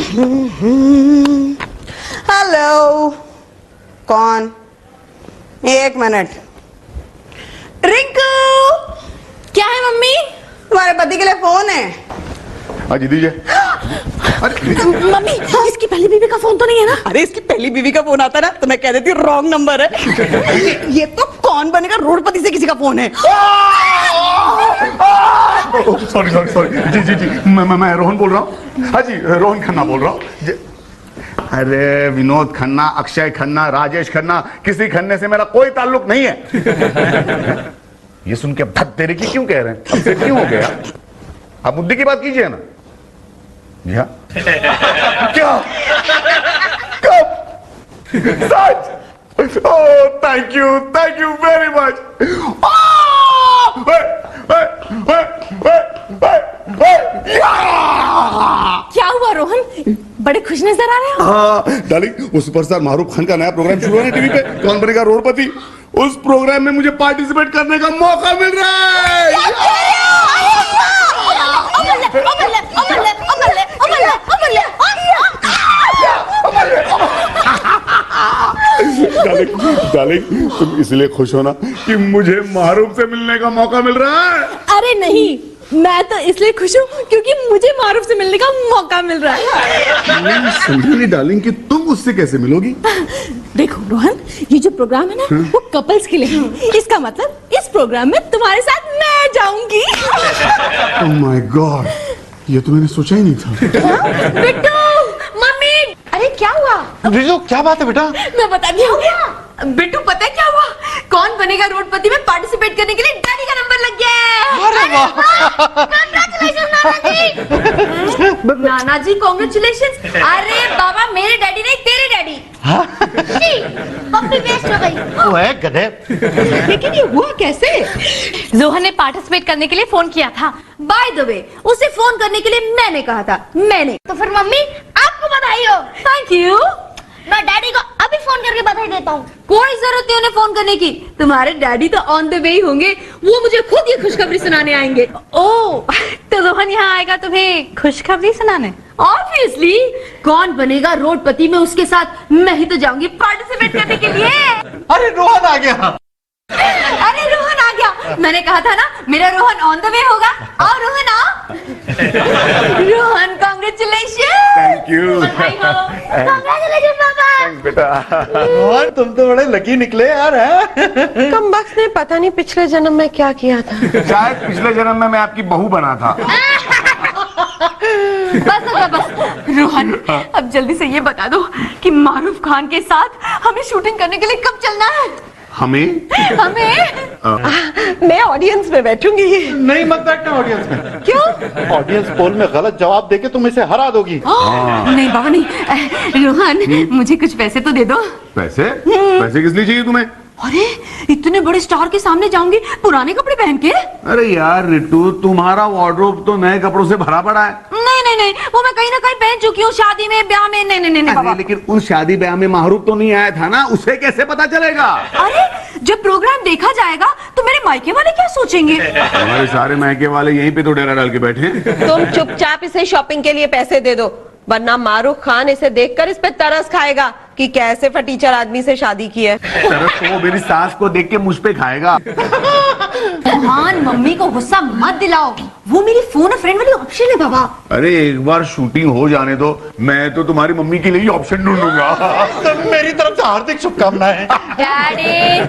Hello, कौन? एक minute. Rinku, क्या है मम्मी? तुम्हारे पति के लिए फोन है। हाँ जी दीजिए। अरे मम्मी, इसकी पहली बीवी का फोन तो नहीं है ना? अरे इसकी पहली बीवी का फोन आता ना तो मैं कह देती रॉन्ग नंबर है। ये तो कौन बनेगा रोडपति से किसी का फोन है। सॉरी सॉरी सॉरी, जी जी जी, मैं रोहन बोल रहा हूँ। हाँ जी, रोहन खन्ना बोल रहा हूँ। अरे विनोद खन्ना, अक्षय खन्ना, राजेश खन्ना, किसी खन्ने से मेरा कोई ताल्लुक नहीं है। ये सुन के भद तेरे की क्यों कह रहे हैं? अब से क्यों हो गया? आप मुद्दे की बात कीजिए ना। जी हाँ। क्या? कब? सच? Oh thank you very much. क्या हुआ रोहन? बड़े खुश नजर आ रहे हो। हाँ डार्लिंग, वो सुपरस्टार मारूफ खान का नया प्रोग्राम शुरू है ना टीवी पे, कौन बनेगा रोडपति। उस प्रोग्राम में मुझे पार्टिसिपेट करने का मौका मिल रहा है। डार्लिंग, तुम इसलिए खुश हो ना कि मुझे मारूफ से मिलने का मौका मिल रहा है? अरे नहीं, मैं तो इसलिए खुश हूँ क्योंकि मुझे मारूफ से मिलने का मौका मिल रहा है। समझी नहीं डार्लिंग कि तुम उससे कैसे मिलोगी? देखो रोहन, ये जो प्रोग्राम है ना वो कपल्स के लिए है। इसका मतलब इस प्रोग्राम में तुम्हारे साथ मैं जाऊंगी। ओह माय गॉड, ये तो मैंने सोचा ही नहीं था। बिट्टू, मम्मी, अरे क्या हुआ? रिजू, क्या बात है बेटा? मैं बताती हूँ। बिट्टू, पता है क्या हुआ? कौन बनेगा रोडपति में पार्टिसिपेट करने के लिए डैडी का नंबर लग गया है। अरे वाह! कांग्रेचुलेशन नाना जी, कांग्रेचुलेशन। अरे बाबा, मेरे डैडी नहीं, तेरे डैडी। पप्पी वेस्ट हो गई। वो है गधे। लेकिन ये हुआ कैसे? जोहन ने पार्टिसिपेट करने के लिए फोन किया था। बाय द वे, उसे फोन करने के लिए मैंने कहा था। मैंने तो फिर मम्मी आपको बधाई हो। Thank you. मैं डैडी को अभी फोन करके बधाई देता हूँ। कोई जरूरत नहीं उन्हें फोन करने की, तुम्हारे डैडी तो ऑन द वे ही होंगे। वो मुझे खुद ये खुशखबरी सुनाने आएंगे। ओह, तो रोहन यहाँ आएगा तुम्हें खुशखबरी सुनाने? ऑब्वियसली, कौन बनेगा रोडपति में उसके साथ मैं ही तो जाऊंगी पार्टिसिपेट करने के लिए। अरे रोहन आ गया। अरे रोहन आ गया, मैंने कहा था ना मेरा रोहन ऑन द वे होगा। आओ रोहन, आओ। Rohan, congratulation. Thank you. Congratulation पापा। थैंक्स बेटा। रोहन, तुम तो बड़े लकी निकले यार। हैं? कमबख्त ने पता नहीं पिछले जन्म में क्या किया था। शायद पिछले जन्म में मैं आपकी बहू बना था। बस रोहन, अब जल्दी से ये बता दो कि मारूफ खान के साथ हमें शूटिंग करने के लिए कब चलना है? हमें? मैं ऑडियंस में बैठूंगी। नहीं, मत बैठना ऑडियंस में। क्यों? ऑडियंस पोल में गलत जवाब देके तुम इसे हरा दोगी। नहीं बाबा नहीं। रोहन, मुझे कुछ पैसे तो दे दो। पैसे? पैसे किस लिए चाहिए तुम्हें? अरे इतने बड़े स्टार के सामने जाऊंगी पुराने कपड़े पहन के? अरे यार रिट्टू, तुम्हारा वार्डरोब तो नए कपड़ों से भरा पड़ा है। नहीं, वो मैं कहीं ना कहीं पहन चुकी हूँ, शादी में, ब्याह में। नहीं बाबा। लेकिन उस शादी ब्याह में माहरूफ तो नहीं आया था ना, उसे कैसे पता चलेगा? अरे जब प्रोग्राम देखा जाएगा तो मेरे मायके वाले क्या सोचेंगे? हमारे सारे मायके वाले यहीं पे तो डेरा डाल के बैठे हैं। तुम चुपचाप इसे शॉपिंग के लिए पैसे दे दो, वरना मारूफ खान इसे देखकर इस पे तरस खाएगा कि कैसे फटीचर आदमी से शादी की है। तरस तो वो मेरी सास को देख के मुझ पे खाएगा। मान, मम्मी को गुस्सा मत दिलाओ, वो मेरी फोन और फ्रेंड वाली ऑप्शन है बाबा। अरे एक बार शूटिंग हो जाने दो, मैं तो तुम्हारी मम्मी के लिए ही ऑप्शन ढूंढूंगा। तो मेरी तरफ से हार्दिक शुभकामनाएं। Daddy.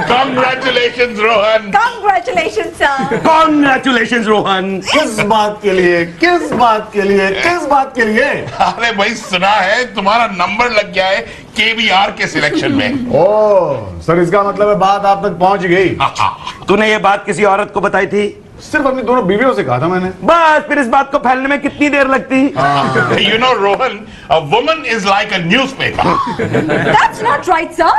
Congratulations Rohan. Congratulation sir. Congratulations Rohan. किस बात के लिए? किस बात के लिए? किस बात के लिए? अरे भाई, सुना है तुम्हारा नंबर लग गया है केबीआर के सिलेक्शन में। ओह सर, इसका मतलब है बात आप तक पहुंच गई। तूने ये बात किसी औरत को बताई थी? सिर्फ अपनी दोनों बीवियों से कहा था मैंने। बस, फिर इस बात को फैलने में कितनी देर लगती? You know Rohan, a woman is like a newspaper. That's not right, sir.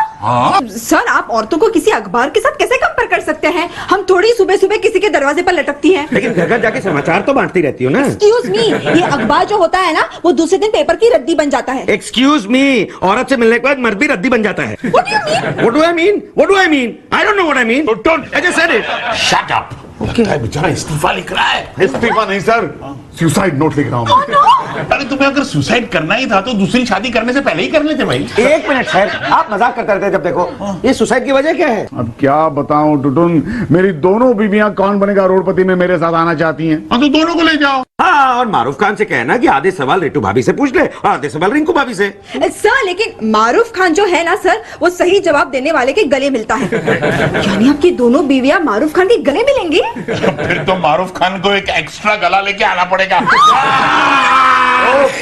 Sir, आप औरतों को किसी अखबार के साथ कैसे कंपेयर कर सकते हैं? हम थोड़ी सुबह सुबह किसी के दरवाजे पर लटकती हैं। लेकिन घर घर जाके समाचार तो बांटती रहती हो ना। Excuse me, ये अखबार जो होता है ना, वो दूसरे दिन पेपर की रद्दी बन जाता है। एक्सक्यूज मी, औरत से मिलने के बाद मर्द भी रद्दी बन जाता है। What do you mean? What do I mean? What do I mean? I don't know what I mean. Don't- I just said it. Shut up. लगता है बेचारा इस्तीफा लिख रहा है। इस्तीफा नहीं सर, सुसाइड नोट लिख रहा हूँ। अरे तुम्हें अगर सुसाइड करना ही था तो दूसरी शादी करने से पहले ही कर लेते भाई। एक मिनट सर, आप मजाक करते रहते हैं जब देखो। ये सुसाइड की वजह क्या है? अब क्या बताऊं टुटुन, मेरी दोनों बीवियां कौन बनेगा रोडपति में मेरे साथ आना चाहती हैं। हाँ तो दोनों को ले जाओ। हाँ, और मारूफ खान से कहना कि आधे सवाल रितु भाभी से पूछ ले और आधे सवाल रिंकू भाभी से। सर लेकिन मारूफ खान जो है ना सर, वो सही जवाब देने वाले के गले मिलता है। यानी आपकी दोनों बीवियां मारूफ खान के गले मिलेंगी? फिर तो मारूफ खान को एक एक्स्ट्रा गला लेके आना पड़ेगा।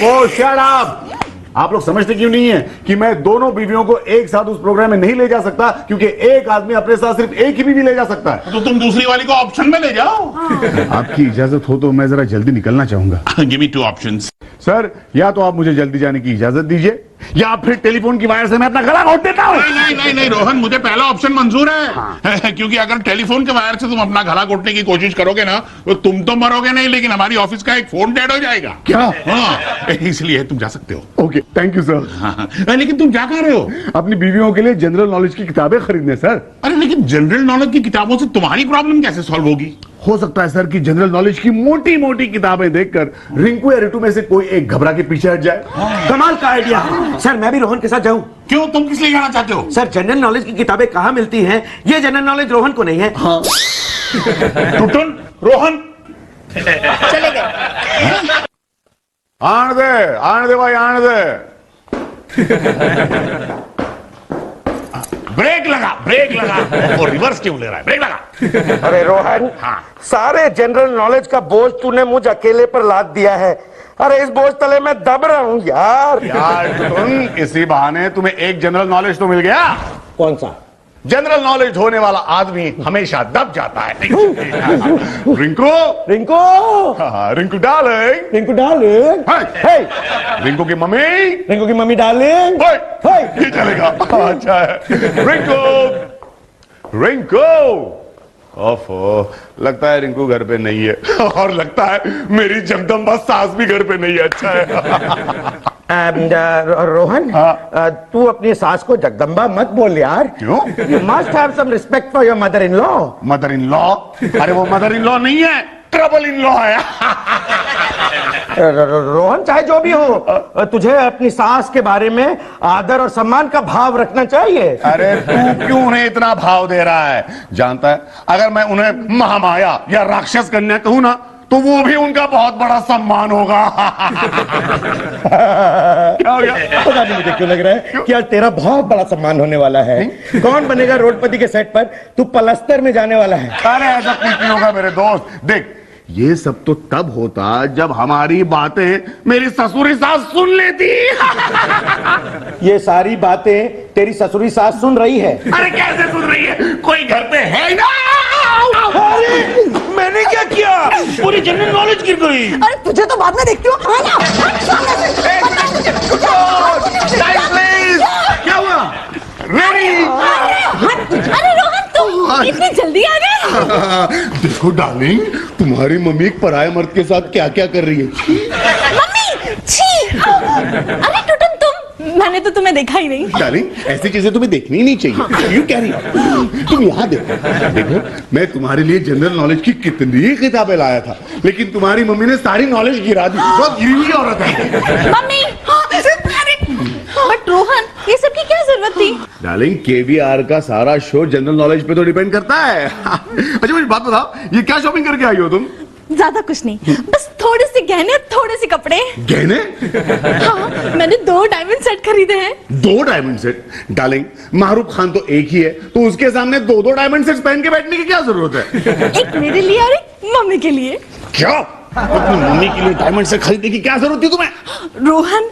ओह शट अप! आप लोग समझते क्यों नहीं है कि मैं दोनों बीवियों को एक साथ उस प्रोग्राम में नहीं ले जा सकता, क्योंकि एक आदमी अपने साथ सिर्फ एक ही बीवी ले जा सकता है। तो तुम दूसरी वाली को ऑप्शन में ले जाओ। आपकी इजाजत हो तो मैं जरा जल्दी निकलना चाहूंगा। Give me 2 options. सर, या तो आप मुझे जल्दी जाने की इजाजत दीजिए, या फिर टेलीफोन की वायर से मैं अपना गला घोट देता हूँ। नहीं रोहन, मुझे पहला ऑप्शन मंजूर है। क्योंकि अगर टेलीफोन के वायर से तुम अपना गला घोटने की कोशिश करोगे ना, तो तुम तो मरोगे नहीं, लेकिन हमारी ऑफिस का एक फोन डेड हो जाएगा। क्या? हाँ, इसलिए तुम जा सकते हो। Okay, thank you sir. हाँ, लेकिन तुम जा कहाँ रहे हो? अपनी बीवियों के लिए जनरल नॉलेज की किताबें खरीदने सर। अरे लेकिन जनरल नॉलेज की किताबों से तुम्हारी प्रॉब्लम कैसे सॉल्व होगी? हो सकता है सर कि जनरल नॉलेज की मोटी मोटी किताबें देखकर रिंकू या रितु में से कोई एक घबरा के पीछे हट जाए। कमाल का आइडिया। सर मैं भी रोहन के साथ जाऊं? क्यों, तुम किस लिए जाना चाहते हो? सर जनरल नॉलेज की किताबें कहाँ मिलती हैं? ये जनरल नॉलेज रोहन को नहीं है। हाँ। टुटुन, रोहन चले गए। आने दे भाई, आने दे। ब्रेक लगा। वो रिवर्स क्यों ले रहा है? ब्रेक लगा। अरे रोहन, हाँ। सारे जनरल नॉलेज का बोझ तूने मुझ अकेले पर लाद दिया है। अरे इस बोझ तले मैं दब रहा हूँ यार। तुम इसी बहाने तुम्हें एक जनरल नॉलेज तो मिल गया। कौन सा? जनरल नॉलेज होने वाला आदमी हमेशा दब जाता है। रिंकू, रिंकू, रिंकू डार्लिंग, रिंकू डार्लिंग, हे, रिंकू की मम्मी, रिंकू की मम्मी डार्लिंग। ये चलेगा। अच्छा है। रिंकू, ओफो, लगता है रिंकू घर पे नहीं है, और लगता है मेरी जगदम्बा सास भी घर पे नहीं है। अच्छा है। रोहन, तू अपनी सास को जगदम्बा मत बोल यार। क्यों? You must have some respect for your mother-in-law. Mother in law? अरे वो मदर इन लॉ नहीं है, ट्रबल इन लॉ है। रोहन, चाहे जो भी हो, तुझे अपनी सास के बारे में आदर और सम्मान का भाव रखना चाहिए। अरे तू क्यों उन्हें इतना भाव दे रहा है? जानता है, अगर मैं उन्हें महामाया या राक्षस कन्या कहूं ना, तो वो भी उनका बहुत बड़ा सम्मान होगा। क्या हो गया? पता नहीं मुझे क्यों लग रहा है कि आज तेरा बहुत बड़ा सम्मान होने वाला है। कौन बनेगा रोडपति के सेट पर? तू पलस्तर में जाने वाला है। अरे ऐसा कुछ नहीं होगा मेरे दोस्त। देख, ये सब तो तब होता जब हमारी बातें मेरी ससुरी सास सुन लेती। ये सारी बातें तेरी ससुरी सास सुन रही है। अरे कैसे सुन रही है? कोई घर पे है ही ना। मैंने क्या किया? पूरी जनरल नॉलेज गिर गई। अरे तुझे तो बाद में देखती हूँ। क्या हुआ? रेडी? अरे रोहन, तुम इतनी जल्दी आ गए? देखो डार्लिंग, तुम्हारी मम्मी एक पराये मर्द के साथ क्या क्या कर रही है। मम्मी, छी! अरे टुटुन, मैंने तो तुम्हें देखा ही नहीं। डार्लिंग, ऐसी चीजें तुम्हें देखनी ही नहीं चाहिए। You carry on. तुम यहाँ देखो, मैं तुम्हारे लिए जनरल नॉलेज की कितनी किताबें लाया था, लेकिन तुम्हारी मम्मी ने सारी नॉलेज गिरा दी। बहुत गिरी हुई औरत है। मम्मी, बट रोहन, ये सब की क्या जरूरत थी? डार्लिंग, केवीआर का सारा शो जनरल नॉलेज पे तो डिपेंड करता है। अच्छा मुझे बात बताओ, ये क्या शॉपिंग करके आई हो तुम? ज्यादा कुछ नहीं, बस थोड़े से गहने और थोड़े से कपड़े। गहने? हाँ, मैंने 2 डायमंड सेट खरीदे हैं। 2 डायमंड सेट? डार्लिंग, मारूफ खान तो एक ही है, तो उसके सामने 2 डायमंड सेट पहन के बैठने की क्या जरूरत है? एक मेरे लिए और एक मम्मी के लिए। क्या? अपनी मम्मी के लिए डायमंड सेट खरीदने की क्या जरूरत थी तुम्हें? रोहन,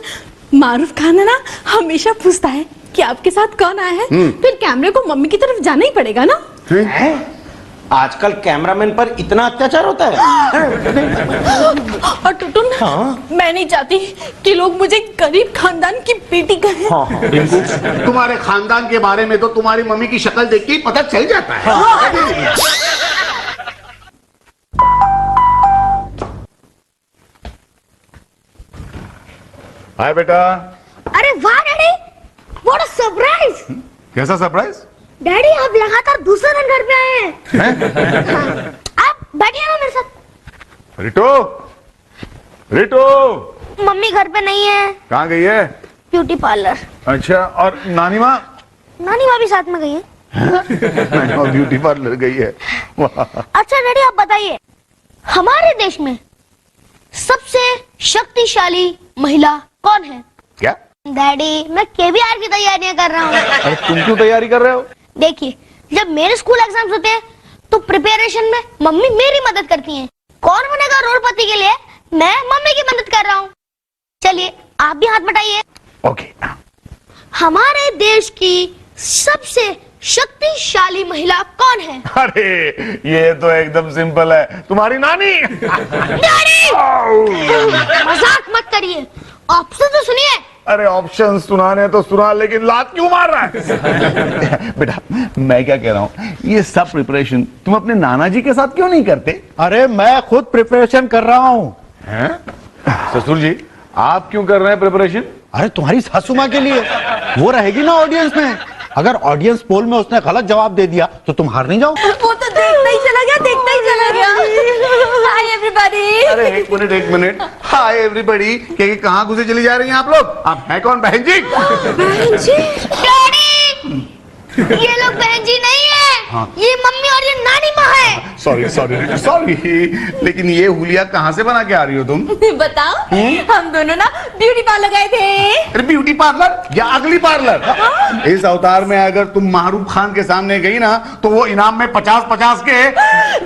मारूफ खान है ना, हमेशा पूछता है कि आपके साथ कौन आया है, फिर कैमरे को मम्मी की तरफ जाना ही पड़ेगा ना। आजकल कैमरामैन पर इतना अत्याचार होता है। और टुटुन, मैं नहीं चाहती कि लोग मुझे गरीब खानदान की बेटी कहें। तुम्हारे खानदान के बारे में तो तुम्हारी मम्मी की शक्ल देख के ही पता चल जाता है। हाय बेटा। अरे वाह डैडी, व्हाट अ सरप्राइज। कैसा सरप्राइज? डैडी, आप लगातार दूसरा दिन घर पे आए हैं। हाँ, आप रिटू, रिटू, मम्मी घर पे नहीं है, कहाँ गई है? Beauty parlour. अच्छा, और नानी माँ? नानी माँ भी साथ में गई है। नानी माँ ब्यूटी पार्लर गई है। वाह। अच्छा डैडी आप बताइए, हमारे देश में सबसे शक्तिशाली महिला कौन है? क्या? डैडी मैं केवीआर की तैयारियां कर रहा हूँ। अरे तुम क्यों तैयारी कर रहे हो? देखिए, जब मेरे स्कूल एग्जाम्स होते हैं तो प्रिपरेशन में मम्मी मेरी मदद करती हैं। कौन बनेगा करोड़पति के लिए मैं मम्मी की मदद कर रहा हूँ। चलिए आप भी हाथ बटाइए। ओके। हमारे देश की सबसे शक्तिशाली महिला कौन है? अरे ये तो एकदम सिंपल है, तुम्हारी नानी। डैडी मजाक मत करिए, ऑप्शन तो सुनिए। अरे ऑप्शन सुनाने तो सुना, लेकिन लात क्यों मार रहा है? बेटा मैं क्या कह रहा हूँ, ये सब प्रिपरेशन तुम अपने नाना जी के साथ क्यों नहीं करते? अरे मैं खुद प्रिपरेशन कर रहा हूँ। ससुर जी आप क्यों कर रहे हैं प्रिपरेशन? अरे तुम्हारी सासू माँ के लिए, वो रहेगी ना ऑडियंस में। अगर ऑडियंस पोल में उसने गलत जवाब दे दिया तो तुम हार नहीं जाओ। वो तो देखता ही चला गया, देखता ही चला गया। Hi everybody. अरे एक मिनट, हाय एवरीबॉडी कह कहाँ घुसे चली जा रही हैं आप लोग? आप है कौन? बहन जी? बहन जी? डैडी ये लोग बहन जी नहीं है, ये मम्मी और ये नानी माँ है। सॉरी सॉरी सॉरी, लेकिन ये हुलिया कहाँ से बना के आ रही हो तुम? बताओ, हम दोनों ना ब्यूटी पार्लर गए थे। अरे ब्यूटी पार्लर या अगली पार्लर? इस अवतार में अगर तुम मारूफ खान के सामने गई ना तो वो इनाम में 50-50 के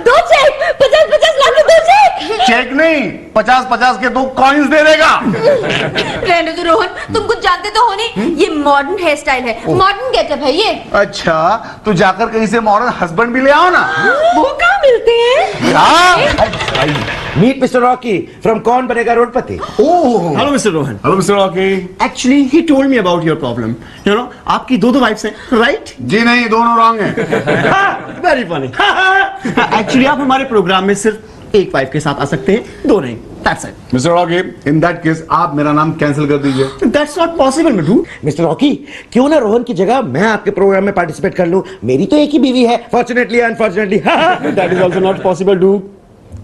2 चेक, 50-50 लाख के 2 चेक। चेक नहीं, 50-50 के 2 कॉइन्स दे देगा। रहने दो रोहन, तुम कुछ जानते तो हो नहीं, ये मॉडर्न हेयर स्टाइल है, मॉडर्न गेटअप है ये। अच्छा तो जाकर कहीं से मॉडर्न हस्बैंड भी ले आओ ना। वो कहाँ मिलते हैं? Meet mister Rocky from Kaun Banega Crorepati. Hello mister Rohan. Hello mister Rocky. Actually he told me about your problem. You know आपकी 2 वाइफ्स हैं, राइट? जी नहीं, दोनों रॉन्ग हैं। Very funny. एक्चुअली आप हमारे प्रोग्राम में सिर्फ एक वाइफ के साथ आ सकते हैं, 2 नहीं। That's it. Mister Rocky, in that case आप मेरा नाम कैंसिल कर दीजिए। That's not possible, Mithu. Mister Rocky, क्यों ना रोहन की जगह मैं आपके प्रोग्राम में पार्टिसिपेट कर लूं? मेरी तो एक ही बीवी है, fortunately unfortunately. That is also not possible, dude.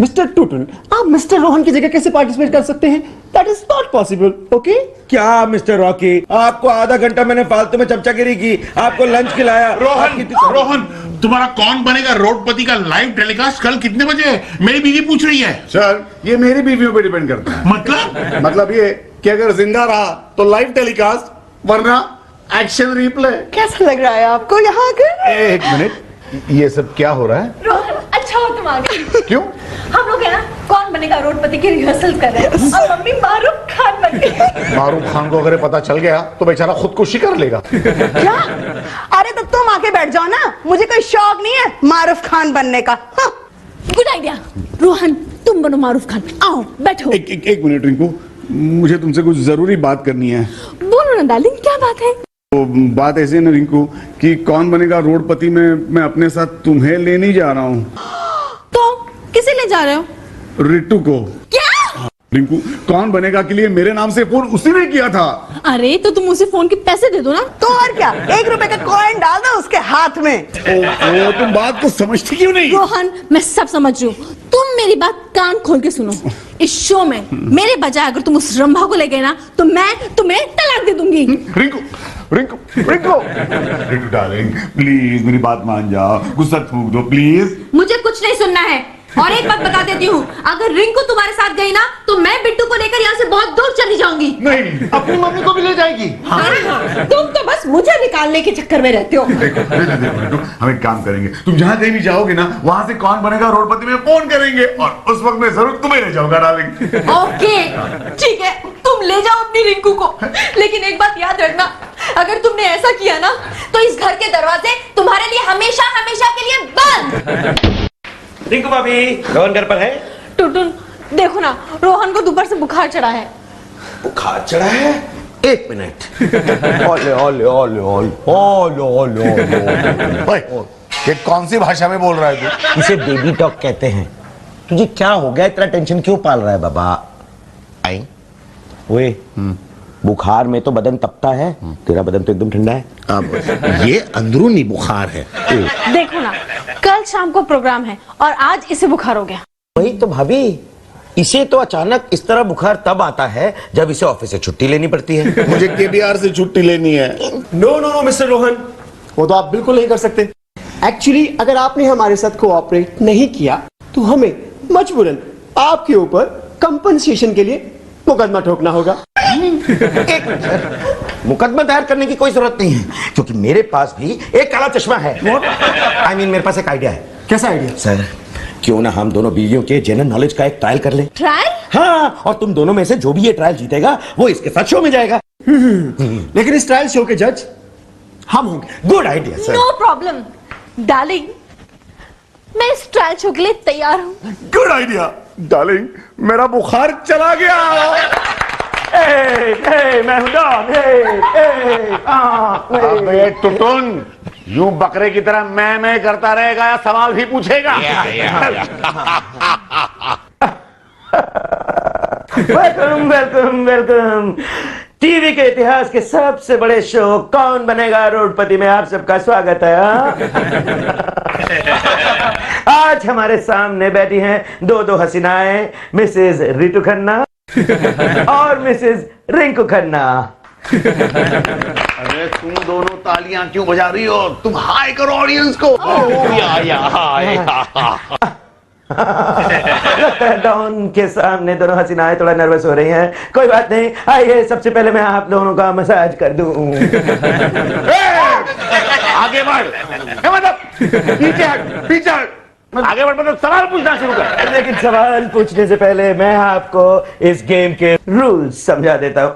Mister Tootan, आप मिस्टर रोहन की जगह कैसे पार्टिसिपेट कर सकते हैं? That is not possible, okay? क्या मिस्टर रॉकी, आपको आधा घंटा मैंने फालतू में चमचागिरी की, आपको लंच खिलाया। रोहन तुम्हारा कौन बनेगा रोडपति का लाइव टेलीकास्ट कल कितने बजे है? मेरी बीवी पूछ रही है। सर ये मेरी बीवियों पे डिपेंड करता है। मतलब ये कि अगर जिंदा रहा तो लाइव टेलीकास्ट, वरना एक्शन रिप्ले। कैसा लग रहा है आपको यहाँ आकर? एक मिनट, ये सब क्या हो रहा है? रोहन अच्छा हो तुम आ गए। क्यों? हम लोग है ना कौन बनेगा करोड़पति की रिहर्सल कर रहे हैं और मम्मी मारूफ खान बन गई। मारूफ खान को अगर पता चल गया तो बेचारा खुदकुशी कर लेगा। क्या? अरे तो तुम आके बैठ जाओ ना, मुझे कोई शौक नहीं है मारूफ खान बनने का। हाँ। Good idea. रोहन तुम बनो मारूफ खान, आओ बैठो। एक मिनट रिंकू, मुझे तुमसे कुछ जरूरी बात करनी है। बोलो ना डार्लिंग, क्या बात है? तो बात ऐसी है ना रिंकू कि कौन बनेगा रोडपति में मैं अपने साथ तुम्हें लेने जा रहा हूँ। तो किसे ले जा रहे हो? रिट्टू को। क्या? रिंकू, कौन बनेगा के लिए मेरे नाम से फोन उसी ने किया था। अरे तो तुम उसे फोन के पैसे दे दो ना। तो और क्या, 1 रुपए का कॉइन डाल दो उसके हाथ में। ओ, तुम बात को समझती क्यों नहीं? रोहन मैं सब समझ रही हूँ, तुम मेरी बात कान खोल के सुनो। इस शो में मेरे बजाय अगर तुम उस रंभा को ले गए ना तो मैं तुम्हें तलाक दे दूंगी। रिंकू रिंकू रिंकू रिंकू डार्लिंग प्लीज मेरी बात मान जाओ, गुस्सा थूक दो प्लीज। मुझे कुछ नहीं सुनना है, और एक बात बता देती हूँ, अगर रिंकू तुम्हारे साथ गई ना तो मैं बिट्टू को लेकर यहाँ से बहुत दूर चली जाऊंगी। नहीं, अपनी मम्मी को भी ले जाएगी। तुम तो बस मुझे निकालने के चक्कर में रहते हो। देखो रिंकू, हम एक काम करेंगे, तुम जहाँ कहीं भी जाओगे ना वहां से कौन बनेगा रोडपति में फोन करेंगे और उस वक्त मैं जरूर तुम्हें ले जाऊंगा डार्लिंग। ओके ठीक है, तुम ले जाओ अपनी रिंकू को, लेकिन एक बात याद रखना, अगर तुमने ऐसा किया ना तो इस घर के दरवाजे तुम्हारे लिए हमेशा हमेशा के लिए बंद। रिंकू भाभी, रोहन घर पर है? टुटुन देखो ना, रोहन को दोपहर से बुखार चढ़ा है। बुखार चढ़ा है? 1 मिनट। ओले ओले ओले ओले ओले ओले। ये कौन सी भाषा में बोल रहा है तू? इसे बेबी टॉक कहते हैं। तुझे क्या हो गया, इतना टेंशन क्यों पाल रहा है बाबा? आई ओए, बुखार में तो बदन तपता है, तेरा बदन तो एकदम ठंडा है। अब ये अंदरूनी बुखार है। देखो ना, कल शाम को प्रोग्राम है और आज इसे बुखार हो गया। वही तो भाभी, इसे तो अचानक इस तरह बुखार तब आता है जब इसे ऑफिस से छुट्टी लेनी पड़ती है। मुझे केबीआर से छुट्टी लेनी है। No no no mister Rohan, वो तो आप बिल्कुल नहीं कर सकते। एक्चुअली अगर आपने हमारे साथ कोऑपरेट नहीं किया तो हमें मजबूरन आपके ऊपर कंपनसेशन के लिए मुकदमा ठोकना होगा। मुकदमा दायर करने की कोई जरूरत नहीं है, क्योंकि मेरे पास भी एक काला चश्मा है। आई मीन मेरे पास एक आइडिया है। कैसा आइडिया? सर, क्यों ना हम दोनों बीवियों के जनरल नॉलेज का एक ट्रायल कर लें? ट्रायल? हाँ, और तुम दोनों में से जो भी ये ट्रायल जीतेगा वो इसके साथ शो में जाएगा। लेकिन इस ट्रायल शो के जज हम होंगे। Good idea sir. No problem darling, मैं इस ट्रायल शो के लिए तैयार हूँ। गुड आइडिया डार्लिंग, मेरा बुखार चला गया। मैं हूं डॉन। अबे टुटुन, यूं बकरे की तरह मैं करता रहेगा या सवाल भी पूछेगा? Welcome welcome welcome. टीवी के इतिहास के सबसे बड़े शो कौन बनेगा रोडपति में आप सबका स्वागत है। आज हमारे सामने बैठी हैं दो हसीनाएं, मिसेज रितु खन्ना और मिसेज रिंकू खन्ना। अरे तुम दोनों तालियां क्यों बजा रही हो? तुम हाय करो ऑडियंस को। लगता है डॉन के सामने दोनों हसीनाएं थोड़ा नर्वस हो रही हैं। कोई बात नहीं, आइए सबसे पहले मैं आप दोनों का मसाज कर दूं। आगे बढ़, मतलब पीछे हट, पीछे हट। आगे बढ़, मतलब सवाल पूछना शुरू कर। लेकिन सवाल पूछने से पहले मैं आपको इस गेम के रूल्स समझा देता हूँ।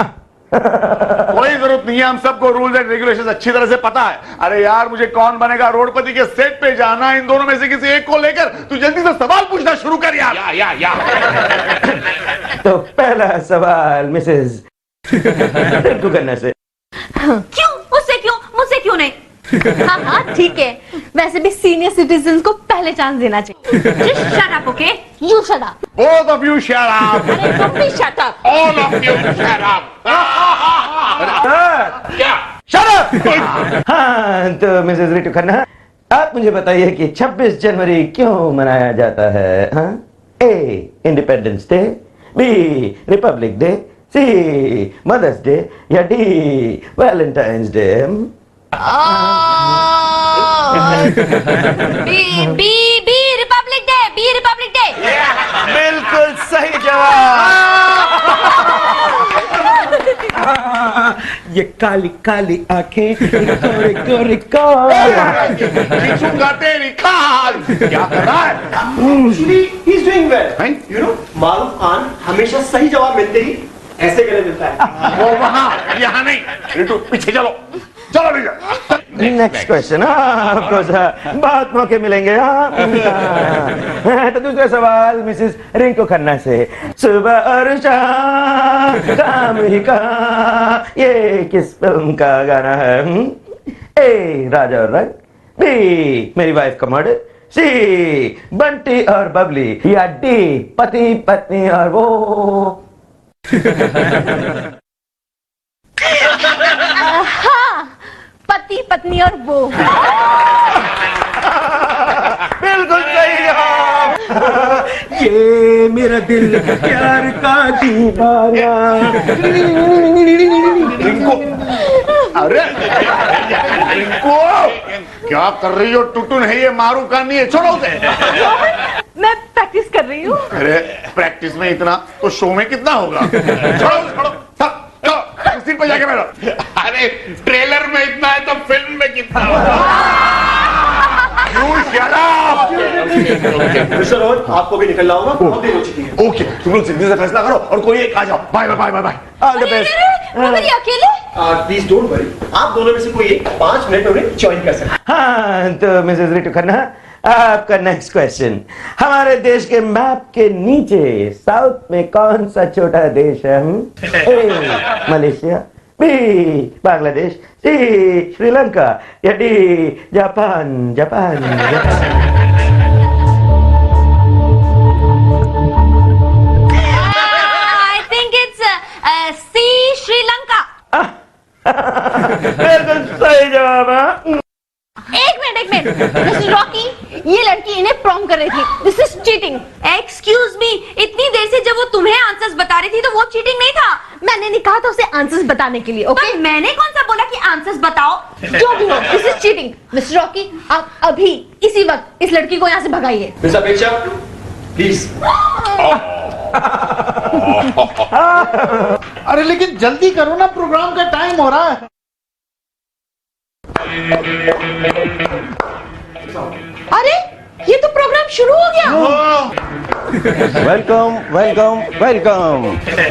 कोई जरूरत नहीं है, हम सबको रूल्स एंड रेगुलेशंस अच्छी तरह से पता है। अरे यार, मुझे कौन बनेगा रोडपति के सेट पे जाना, इन दोनों में से किसी एक को लेकर तू जल्दी से सवाल पूछना शुरू कर यार। तो पहला सवाल मिसेज रिंकू खन्ना से। क्यों? मुझसे क्यों नहीं? हाँ ठीक है, वैसे भी सीनियर सिटीजन को पहले चांस देना चाहिए। Just shut up, okay? You shut up. Both of you shut up. अरे तुम भी shut up. All of you shut up. क्या? Shut up. हाँ, तो मिसेज रितु खन्ना, आप मुझे बताइए कि 26 जनवरी क्यों मनाया जाता है? हाँ? A, independence day, B, republic day, C, mother's day या D, valentine's day? B republic day. बिल्कुल सही जवाब। ये काली काली आंखें, गोरे गोरे खींचूंगा तेरी खाल। क्या कर रहा है? Actually, he's doing well. हैं? You know, मारूफ खान हमेशा सही जवाब मिलते ही ऐसे गले मिलता है। वो वहां, यहाँ नहीं। रितु पीछे चलो, चलो भैया। Next question. बहुत मौके मिलेंगे। तो दूसरा सवाल मिसेस रिंकू खन्ना से। सुबह और शाम काम ही काम, ये किस फिल्म का गाना है? ए, राजा और रंग, बी, मेरी वाइफ का मर्डर, सी, बंटी और बबली या डी, पति पत्नी और वो। हाँ, पति पत्नी और वो। बिल्कुल सही जवाब। ये मेरा दिल प्यार का दीवाना। रिंकू, अरे रिंकू, क्या कर रही हो? टुटुन है ये, मारूफ खान नहीं है, छोड़ो उसे। मैं प्रैक्टिस कर रही हूँ। अरे प्रैक्टिस में इतना तो शो में कितना होगा? छोड़ो, सीट पे जाके बैठो। अरे ट्रेलर में इतना है तो फिल्म में कितना होगा? मिस्टर रोहन, आपको भी निकलना होगा, बहुत देर हो चुकी है। ओके, तुम लोग जल्दी से फैसला करो और कोई एक आ जाओ। Bye bye bye bye. All the best. मगर ये अकेले? प्लीज डोंट वरी, आप दोनों में से कोई एक 5 मिनट में ज्वाइन कर सकते हैं। हाँ, तो मिसेस रितु खन्ना, आपका नेक्स्ट क्वेश्चन। हमारे देश के मैप के नीचे साउथ में कौन सा छोटा देश है? ए, मलेशिया, बी, बांग्लादेश, सी, श्रीलंका या D, Japan? I think it's C, Sri Lanka. बिल्कुल सही जवाब है। एक मिनट मिस्टर रॉकी, ये लड़की इन्हें प्रॉम कर रही थी। This is cheating. Excuse me, इतनी देर से जब वो तुम्हें आंसर्स बता रही थी तो वो चीटिंग नहीं था। मैंने नहीं कहा था उसे आंसर्स बताने के लिए, ओके? मैंने कौन सा बोला कि आंसर्स बताओ? जो भी हो, this is cheating. Mister Rocky, आप अभी इसी वक्त इस लड़की को यहाँ से भगाइए। मिस अपेक्षा, प्लीज। अरे लेकिन जल्दी करो ना, प्रोग्राम का टाइम हो रहा है। अरे ये तो प्रोग्राम शुरू हो गया। Welcome welcome welcome.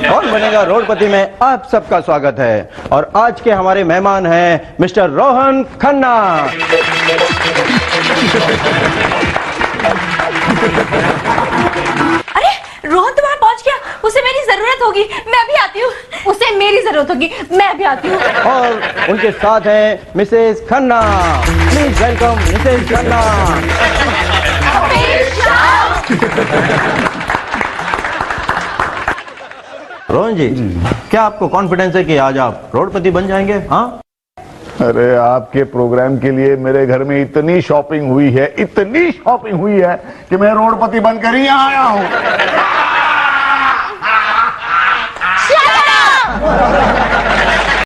कौन बनेगा रोडपति में आप सबका स्वागत है। और आज के हमारे मेहमान हैं मिस्टर रोहन खन्ना। अरे रोहन तो वहाँ पहुँच गया, उसे मेरी जरूरत होगी, मैं अभी आती हूँ। उसे मेरी जरूरत होगी, मैं अभी आती हूँ। और उनके साथ हैं Mrs Khanna. Please welcome Mrs Khanna. Rohan ji, क्या आपको कॉन्फिडेंस है कि आज आप रोडपति बन जाएंगे? हाँ, अरे आपके प्रोग्राम के लिए मेरे घर में इतनी शॉपिंग हुई है, इतनी शॉपिंग हुई है कि मैं रोडपति बनकर ही यहाँ आया हूँ।